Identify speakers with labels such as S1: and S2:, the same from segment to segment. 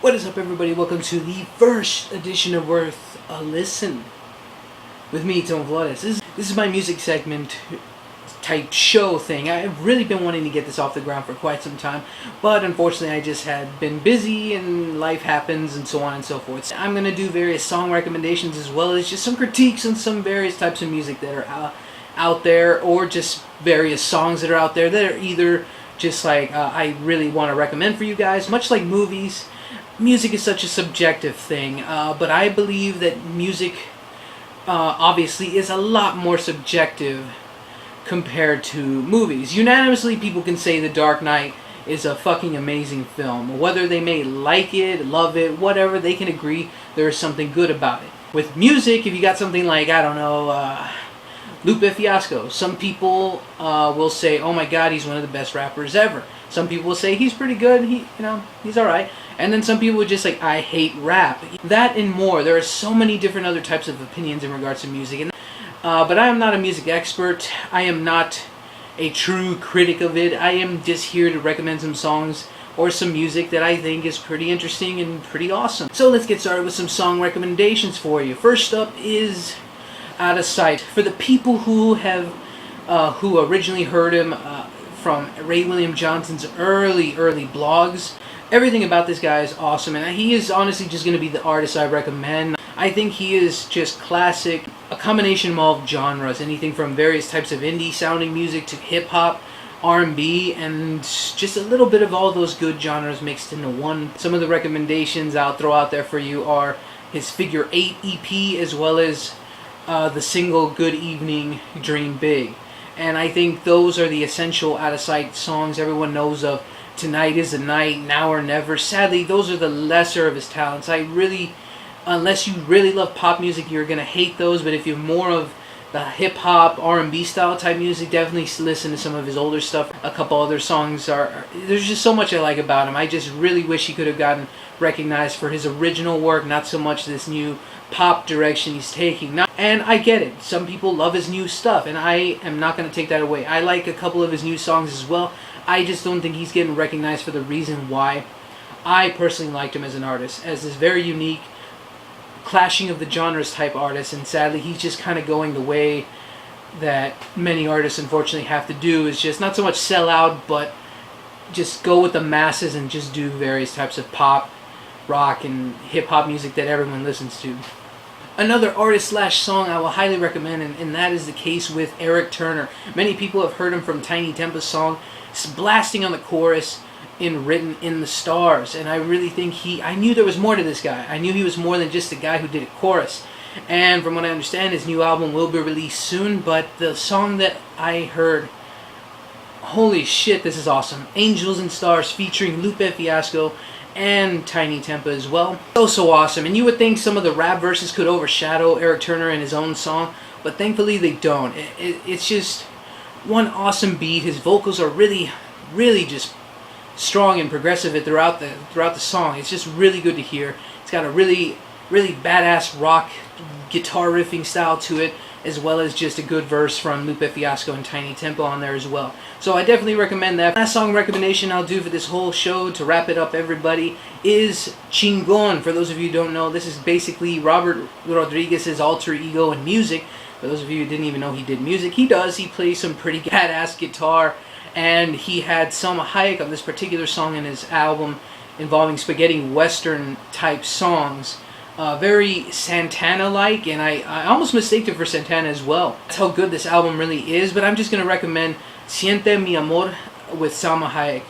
S1: What is up, everybody? Welcome to the first edition of Worth a Listen with me, Tempah. This is my music segment type show thing. I've really been wanting to get this off the ground for quite some time, but unfortunately I just had been busy and life happens and so on and so forth. I'm going to do various song recommendations as well as just some critiques on some various types of music that are out there, or just various songs that are out there that are either just like I really want to recommend for you guys. Much like movies, music is such a subjective thing, but I believe that music obviously is a lot more subjective compared to movies. Unanimously, people can say The Dark Knight is a fucking amazing film. Whether they may like it, love it, whatever, they can agree there is something good about it. With music, if you got something like, I don't know, Lupe Fiasco, some people will say, oh my god, he's one of the best rappers ever. Some people will say he's pretty good, he's alright. And then some people would just like, I hate rap. That and more. There are so many different other types of opinions in regards to music. But I am not a music expert. I am not a true critic of it. I am just here to recommend some songs or some music that I think is pretty interesting and pretty awesome. So let's get started with some song recommendations for you. First up is Out of Sight. For the people who have who originally heard him from Ray William Johnson's early blogs, everything about this guy is awesome, and he is honestly just going to be the artist I recommend. I think he is just classic, a combination of all genres, anything from various types of indie sounding music to hip hop, R&B, and just a little bit of all those good genres mixed into one. Some of the recommendations I'll throw out there for you are his Figure 8 EP, as well as the single Good Evening, Dream Big. And I think those are the essential Out of Sight songs everyone knows of. Tonight is the Night, Now or Never. Sadly, those are the lesser of his talents. Unless you really love pop music, you're going to hate those. But if you're more of the hip-hop, R&B style type music, definitely listen to some of his older stuff. A couple other songs there's just so much I like about him. I just really wish he could have gotten recognized for his original work, not so much this new pop direction he's taking. And I get it. Some people love his new stuff, and I am not going to take that away. I like a couple of his new songs as well. I just don't think he's getting recognized for the reason why I personally liked him as an artist, as this very unique clashing of the genres type artist, and sadly he's just kind of going the way that many artists unfortunately have to do, is just not so much sell out, but just go with the masses and just do various types of pop, rock, and hip-hop music that everyone listens to. Another artist / song I will highly recommend, and that is the case with Eric Turner. Many people have heard him from Tempah's song, blasting on the chorus in Written in the Stars, and I really think I knew there was more to this guy. I knew he was more than just the guy who did a chorus, and from what I understand, his new album will be released soon. But the song that I heard, holy shit, this is awesome. Angels and Stars, featuring Lupe Fiasco and Tempah as well. So awesome. And you would think some of the rap verses could overshadow Eric Turner and his own song, but thankfully they don't. It's just one awesome beat. His vocals are really just strong and progressive throughout the song. It's just really good to hear. It's got a really badass rock guitar riffing style to it, as well as just a good verse from Lupe Fiasco and Tempah on there as well. So I definitely recommend that. Last song recommendation I'll do for this whole show to wrap it up, everybody, is Chingon. For those of you who don't know, this is basically Robert Rodriguez's alter ego in music. For those of you who didn't even know he did music, he does. He plays some pretty badass guitar, and he had Salma Hayek on this particular song in his album involving spaghetti western type songs. Very Santana-like, and I almost mistaked it for Santana as well. That's how good this album really is. But I'm just going to recommend Siente, Amor with Salma Hayek.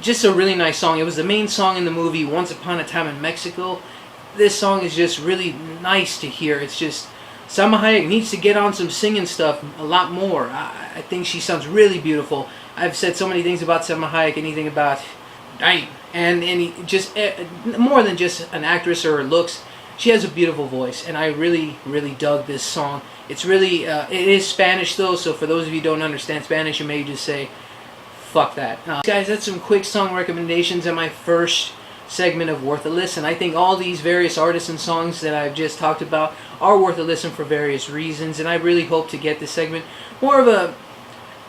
S1: Just a really nice song. It was the main song in the movie Once Upon a Time in Mexico. This song is just really nice to hear. It's just, Salma Hayek needs to get on some singing stuff a lot more. I think she sounds really beautiful. I've said so many things about Salma Hayek, anything about and just more than just an actress or her looks, she has a beautiful voice, and I really dug this song. It's really it is Spanish though, so for those of you who don't understand Spanish, you may just say fuck that. Guys, that's some quick song recommendations in my first segment of Worth a Listen. I think all these various artists and songs that I've just talked about are worth a listen for various reasons, and I really hope to get this segment more of a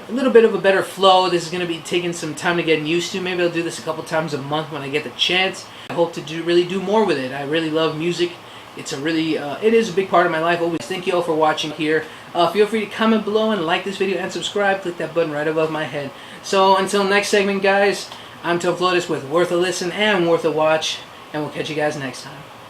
S1: a little bit of a better flow. This is going to be taking some time to get used to. Maybe I'll do this a couple times a month when I get the chance. I hope to really do more with it. I really love music. It's a really, it is a big part of my life. Always thank you all for watching here. Feel free to comment below and like this video and subscribe. Click that button right above my head. So until next segment, guys, I'm Tempah with Worth a Listen and Worth a Watch, and we'll catch you guys next time.